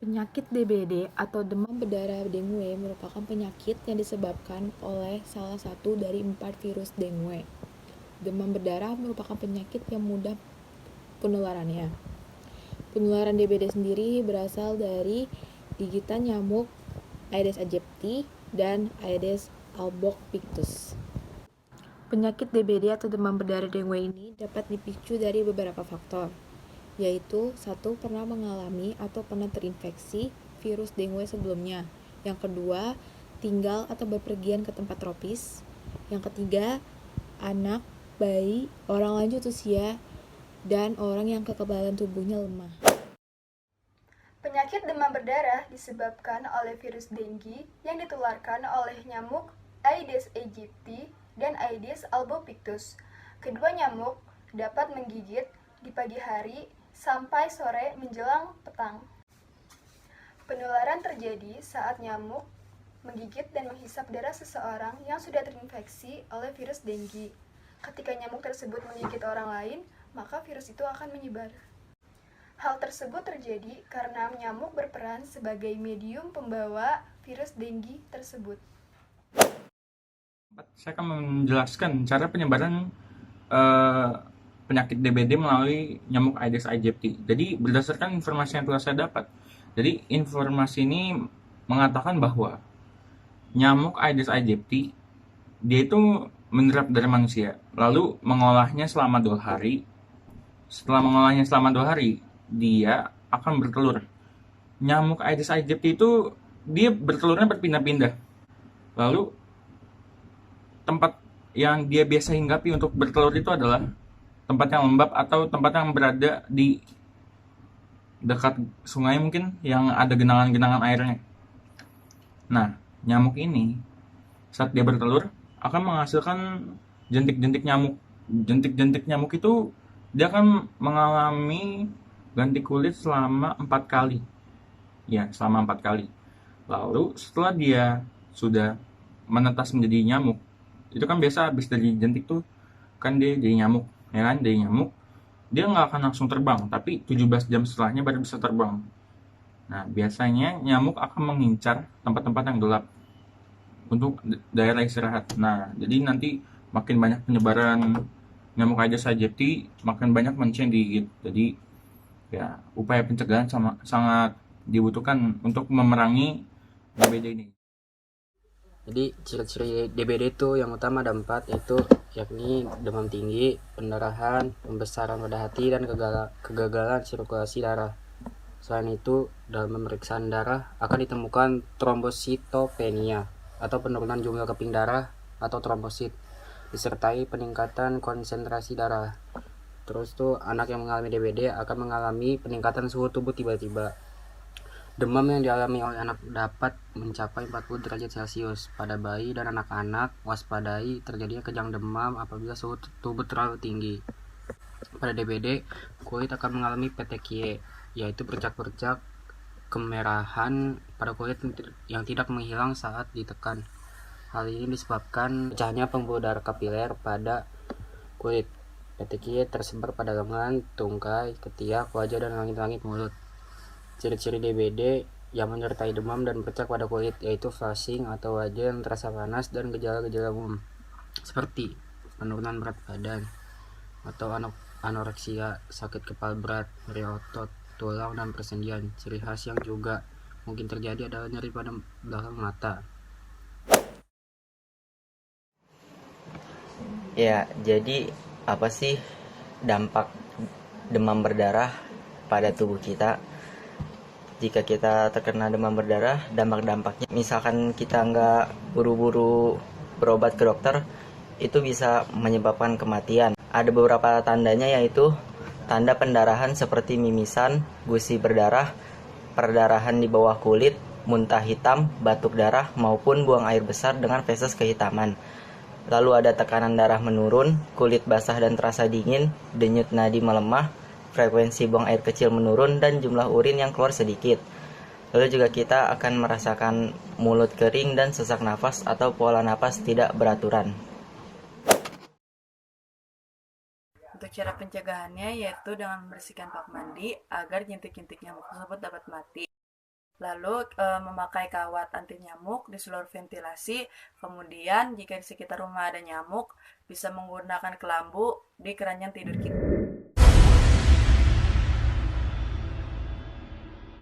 Penyakit DBD atau demam berdarah dengue merupakan penyakit yang disebabkan oleh salah satu dari 4 virus dengue. Demam berdarah merupakan penyakit yang mudah penularannya. Penularan DBD sendiri berasal dari gigitan nyamuk Aedes aegypti dan Aedes albopictus. Penyakit DBD atau demam berdarah dengue ini dapat dipicu dari beberapa faktor, yaitu 1. Pernah mengalami atau pernah terinfeksi virus dengue sebelumnya. Yang kedua, tinggal atau bepergian ke tempat tropis. Yang ketiga, anak, bayi, orang lanjut usia, dan orang yang kekebalan tubuhnya lemah. Penyakit demam berdarah disebabkan oleh virus dengue yang ditularkan oleh nyamuk Aedes aegypti dan Aedes albopictus. Kedua nyamuk dapat menggigit di pagi hari sampai sore menjelang petang. Penularan terjadi saat nyamuk menggigit dan menghisap darah seseorang yang sudah terinfeksi oleh virus dengue. Ketika nyamuk tersebut menggigit orang lain, maka virus itu akan menyebar. Hal tersebut terjadi karena nyamuk berperan sebagai medium pembawa virus dengue tersebut. Saya akan menjelaskan cara penyebaran eh, penyakit DBD melalui nyamuk Aedes aegypti. Jadi berdasarkan informasi yang telah saya dapat, jadi informasi ini mengatakan bahwa nyamuk Aedes aegypti dia itu menyerap dari manusia, lalu mengolahnya selama 2 hari. Setelah mengolahnya selama 2 hari, dia akan bertelur. Nyamuk Aedes aegypti itu dia bertelurnya berpindah-pindah. Lalu tempat yang dia biasa hinggapi untuk bertelur itu adalah tempat yang lembab atau tempat yang berada di dekat sungai mungkin yang ada genangan-genangan airnya. Nah, nyamuk ini saat dia bertelur akan menghasilkan jentik-jentik nyamuk. Jentik-jentik nyamuk itu dia akan mengalami ganti kulit selama 4 kali. Ya, selama 4 kali. Lalu setelah dia sudah menetas menjadi nyamuk, itu kan biasa habis dari jentik tuh kan dia jadi nyamuk, ya kan, dari nyamuk dia nggak akan langsung terbang, tapi 17 jam setelahnya baru bisa terbang. Nah, biasanya nyamuk akan mengincar tempat-tempat yang gelap untuk daerah istirahat. Nah, jadi nanti makin banyak penyebaran nyamuk Aedes aegypti, makin banyak manusia yang digigit. Jadi ya upaya pencegahan sangat dibutuhkan untuk memerangi DBD ini. Jadi ciri-ciri DBD itu yang utama ada 4, yaitu yakni demam tinggi, pendarahan, pembesaran pada hati, dan kegagalan sirkulasi darah. Selain itu, dalam pemeriksaan darah akan ditemukan trombositopenia atau penurunan jumlah keping darah atau trombosit, disertai peningkatan konsentrasi darah. Terus tuh anak yang mengalami DBD akan mengalami peningkatan suhu tubuh tiba-tiba. Demam yang dialami oleh anak dapat mencapai 40 derajat Celcius. Pada bayi dan anak-anak, waspadai terjadinya kejang demam apabila suhu tubuh terlalu tinggi. Pada DBD, kulit akan mengalami petekie, yaitu bercak-bercak kemerahan pada kulit yang tidak menghilang saat ditekan. Hal ini disebabkan pecahnya pembuluh darah kapiler pada kulit. Petekie tersebar pada lengan, tungkai, ketiak, wajah, dan langit-langit mulut. Ciri-ciri DBD yang menyertai demam dan bercak pada kulit yaitu flushing atau wajah yang terasa panas dan gejala-gejala umum seperti penurunan berat badan atau anoreksia, sakit kepala berat, nyeri otot, tulang, dan persendian. Ciri khas yang juga mungkin terjadi adalah nyeri pada belakang mata. Ya, jadi apa sih dampak demam berdarah pada tubuh kita? Jika kita terkena demam berdarah, dampak-dampaknya misalkan kita nggak buru-buru berobat ke dokter, itu bisa menyebabkan kematian. Ada beberapa tandanya, yaitu tanda pendarahan seperti mimisan, gusi berdarah, perdarahan di bawah kulit, muntah hitam, batuk darah, maupun buang air besar dengan feses kehitaman. Lalu ada tekanan darah menurun, kulit basah dan terasa dingin, denyut nadi melemah, frekuensi buang air kecil menurun, dan jumlah urin yang keluar sedikit. Lalu juga kita akan merasakan mulut kering dan sesak nafas atau pola nafas tidak beraturan. Untuk cara pencegahannya yaitu dengan membersihkan bak mandi agar jentik-jentik nyamuk tersebut dapat mati. Lalu memakai kawat anti nyamuk di seluruh ventilasi. Kemudian jika di sekitar rumah ada nyamuk, bisa menggunakan kelambu di keranjang tidur kita.